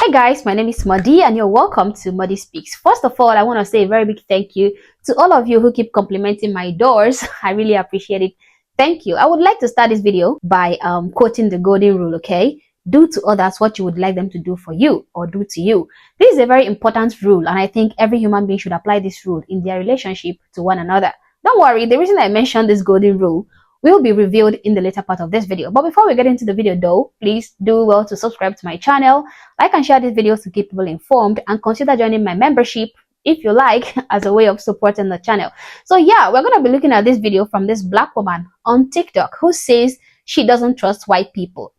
Hi guys, my name is Madi and you're welcome to Madi Speaks. First of all, I want to say a very big thank you to all of you who keep complimenting my doors. I really appreciate it. Thank you. I would like to start this video by quoting the golden rule, okay? Do to others what you would like them to do for you or do to you. This is a very important rule and I think every human being should apply this rule in their relationship to one another. Don't worry, the reason I mentioned this golden rule will be revealed in the later part of this video. But before we get into the video though, please do well to subscribe to my channel, like and share this video to keep people informed, and consider joining my membership if you like as a way of supporting the channel. So yeah, we're going to be looking at this video from this black woman on TikTok who says she doesn't trust white people.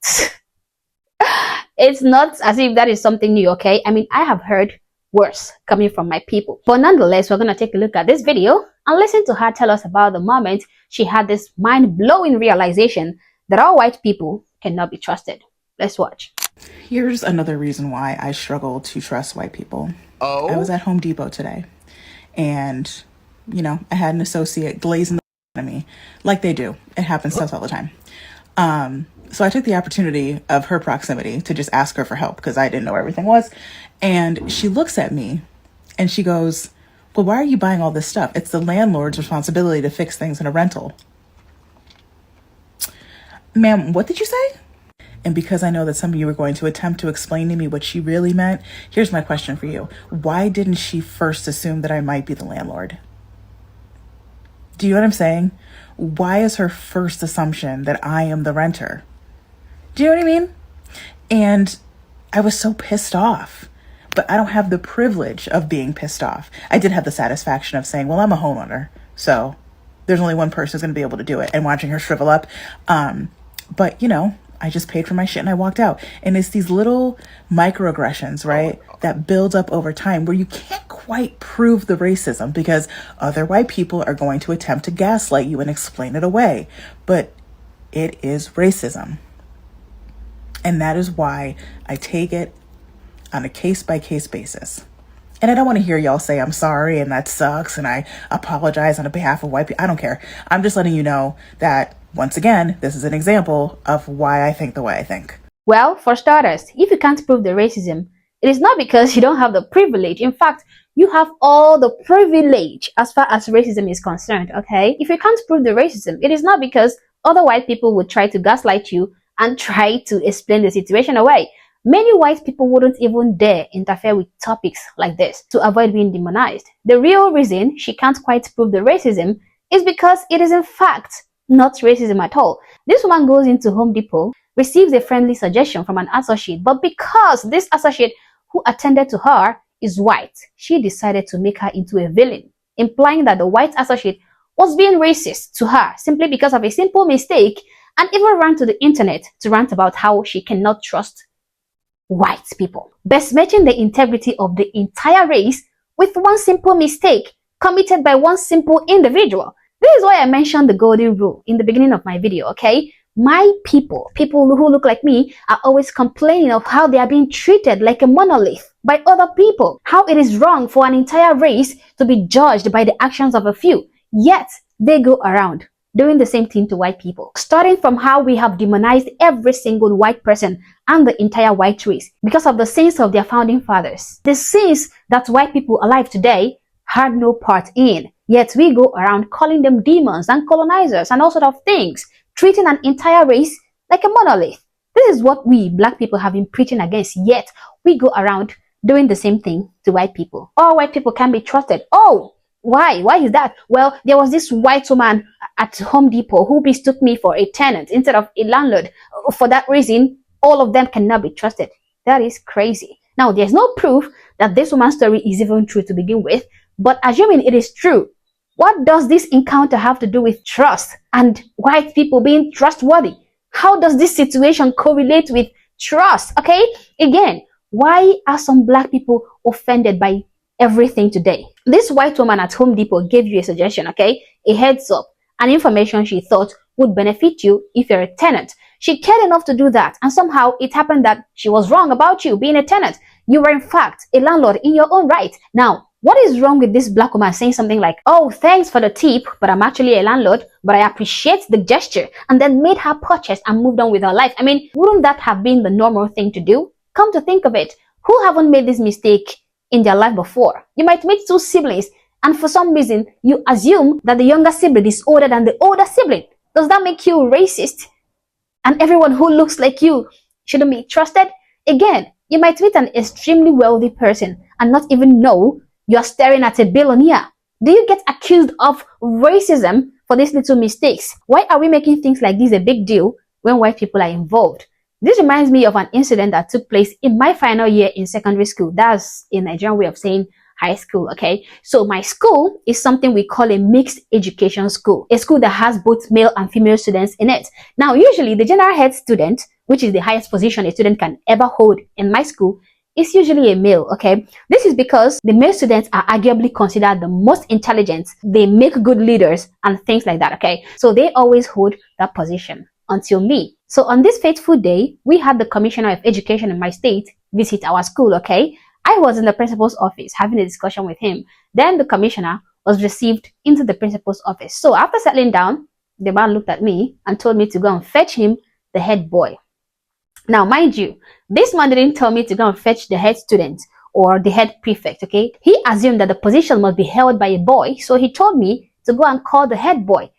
It's not as if that is something new, okay? I mean, I have heard worse coming from my people. But nonetheless, we're going to take a look at this video and listen to her tell us about the moment she had this mind-blowing realization that all white people cannot be trusted. Let's watch. Here's another reason why I struggle to trust white people. I was at Home Depot today and, you know, I had an associate glazing the at me like they do. It happens to us all the time. So I took the opportunity of her proximity to just ask her for help because I didn't know where everything was. And she looks at me and she goes, well, why are you buying all this stuff? It's the landlord's responsibility to fix things in a rental. Ma'am, what did you say? And because I know that some of you were going to attempt to explain to me what she really meant, here's my question for you. Why didn't she first assume that I might be the landlord? Do you know what I'm saying? Why is her first assumption that I am the renter? Do you know what I mean? And I was so pissed off. But I don't have the privilege of being pissed off. I did have the satisfaction of saying, well, I'm a homeowner, so there's only one person who's going to be able to do it, and watching her shrivel up. But, you know, I just paid for my shit and I walked out. And it's these little microaggressions, right, that build up over time where you can't quite prove the racism because other white people are going to attempt to gaslight you and explain it away. But it is racism. And that is why I take it on a case-by-case basis. And I don't want to hear y'all say I'm sorry and that sucks and I apologize on behalf of white people. I don't care. I'm just letting you know that, once again, this is an example of why I think the way I think. Well, for starters, if you can't prove the racism, it is not because you don't have the privilege. In fact, you have all the privilege as far as racism is concerned, okay? If you can't prove the racism, it is not because other white people would try to gaslight you and try to explain the situation away. Many white people wouldn't even dare interfere with topics like this to avoid being demonized. The real reason she can't quite prove the racism is because it is in fact not racism at all. This woman goes into Home Depot, receives a friendly suggestion from an associate, but because this associate who attended to her is white, she decided to make her into a villain, implying that the white associate was being racist to her simply because of a simple mistake, and even ran to the internet to rant about how she cannot trust white people, besmirching the integrity of the entire race with one simple mistake committed by one simple individual. This is why I mentioned the golden rule in the beginning of my video, okay? My people who look like me, are always complaining of how they are being treated like a monolith by other people, how it is wrong for an entire race to be judged by the actions of a few, yet they go around doing the same thing to white people, starting from how we have demonized every single white person and the entire white race because of the sins of their founding fathers. The sins that white people alive today had no part in, yet we go around calling them demons and colonizers and all sort of things, treating an entire race like a monolith. This is what we black people have been preaching against, yet we go around doing the same thing to white people. All white people can be trusted. Oh, why? Why is that? Well, there was this white woman at Home Depot who mistook me for a tenant instead of a landlord. For that reason, all of them cannot be trusted. That is crazy. Now, there's no proof that this woman's story is even true to begin with, but assuming it is true, what does this encounter have to do with trust and white people being trustworthy? How does this situation correlate with trust? Okay, again, why are some black people offended by everything today? This white woman at Home Depot gave you a suggestion, okay? A heads up, an information she thought would benefit you if you're a tenant. She cared enough to do that, and somehow it happened that she was wrong about you being a tenant. You were in fact a landlord in your own right. Now, what is wrong with this black woman saying something like, oh, thanks for the tip, but I'm actually a landlord, but I appreciate the gesture, and then made her purchase and moved on with her life? I mean, wouldn't that have been the normal thing to do? Come to think of it, Who haven't made this mistake in their life before? You might meet two siblings, and for some reason, you assume that the younger sibling is older than the older sibling. Does that make you racist? And everyone who looks like you shouldn't be trusted? Again, you might meet an extremely wealthy person and not even know you're staring at a billionaire. Do you get accused of racism for these little mistakes? Why are we making things like this a big deal when white people are involved? This reminds me of an incident that took place in my final year in secondary school. That's a Nigerian way of saying high school, okay? So my school is something we call a mixed education school, a school that has both male and female students in it. Now, usually the general head student, which is the highest position a student can ever hold in my school, is usually a male, okay? This is because the male students are arguably considered the most intelligent, they make good leaders and things like that, okay? So they always hold that position until me. So on this fateful day, we had the Commissioner of Education in my state visit our school, okay? I was in the principal's office having a discussion with him. Then the commissioner was received into the principal's office. So after settling down, the man looked at me and told me to go and fetch him the head boy. Now, mind you, this man didn't tell me to go and fetch the head student or the head prefect, okay? He assumed that the position must be held by a boy, so he told me to go and call the head boy.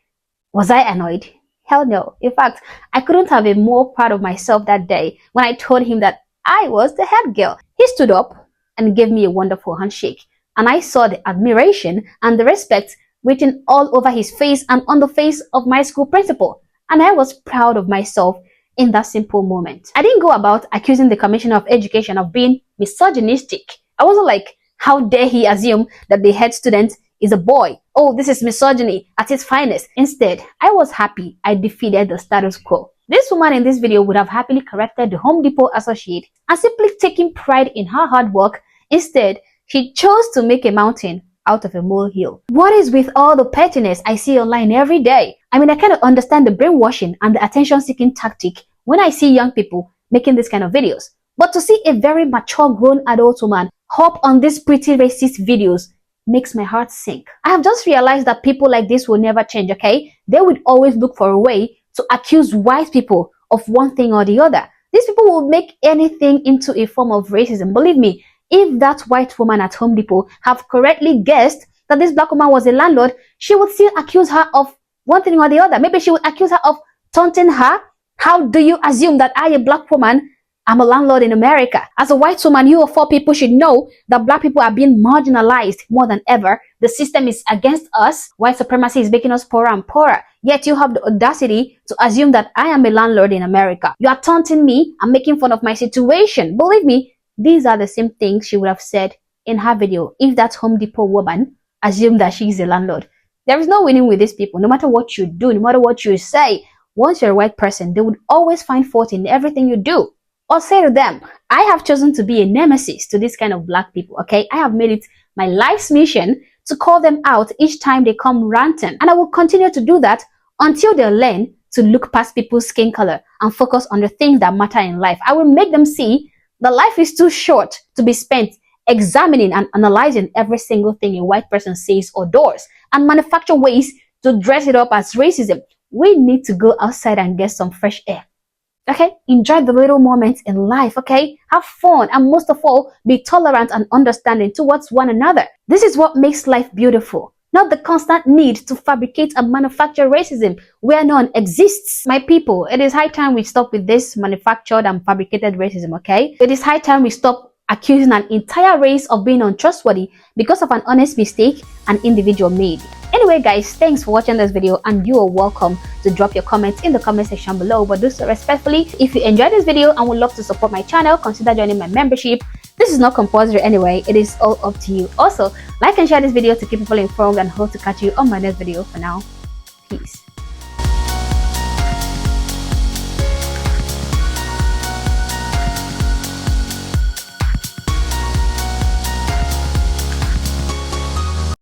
Was I annoyed? Hell no. In fact, I couldn't have been more proud of myself that day when I told him that I was the head girl. He stood up and gave me a wonderful handshake, and I saw the admiration and the respect written all over his face and on the face of my school principal, and I was proud of myself in that simple moment. I didn't go about accusing the Commissioner of Education of being misogynistic. I wasn't like, how dare he assume that the head student is a boy? Oh, this is misogyny at its finest. Instead, I was happy I defeated the status quo. This woman in this video would have happily corrected the Home Depot associate and simply taken pride in her hard work. Instead, she chose to make a mountain out of a molehill. What is with all the pettiness I see online every day? I mean, I kind of understand the brainwashing and the attention-seeking tactic when I see young people making this kind of videos. But to see a very mature grown adult woman hop on these pretty racist videos makes my heart sink. I have just realized that people like this will never change, okay? They would always look for a way to accuse white people of one thing or the other. These people will make anything into a form of racism. Believe me, if that white woman at Home Depot have correctly guessed that this black woman was a landlord, she would still accuse her of one thing or the other. Maybe she would accuse her of taunting her. How do you assume that I, a black woman, I'm a landlord in America? As a white woman, you of all people should know that black people are being marginalized more than ever. The system is against us. White supremacy is making us poorer and poorer. Yet you have the audacity to assume that I am a landlord in America. You are taunting me and making fun of my situation. Believe me, these are the same things she would have said in her video if that Home Depot woman assumed that she is a landlord. There is no winning with these people. No matter what you do, no matter what you say, once you're a white person, they would always find fault in everything you do. Or say to them, I have chosen to be a nemesis to this kind of black people, okay? I have made it my life's mission to call them out each time they come ranting. And I will continue to do that until they learn to look past people's skin color and focus on the things that matter in life. I will make them see that life is too short to be spent examining and analyzing every single thing a white person says or does and manufacture ways to dress it up as racism. We need to go outside and get some fresh air. Okay, enjoy the little moments in life, okay? Have fun, and most of all, be tolerant and understanding towards one another. This is what makes life beautiful, not the constant need to fabricate and manufacture racism where none exists. My people, it is high time we stop with this manufactured and fabricated racism, okay? It is high time we stop accusing an entire race of being untrustworthy because of an honest mistake an individual made. Anyway guys, thanks for watching this video, and you are welcome to drop your comments in the comment section below, but do so respectfully. If you enjoyed this video and would love to support my channel, consider joining my membership. This is not compulsory anyway, it is all up to you. Also, like and share this video to keep people informed, and hope to catch you on my next video. For now, peace.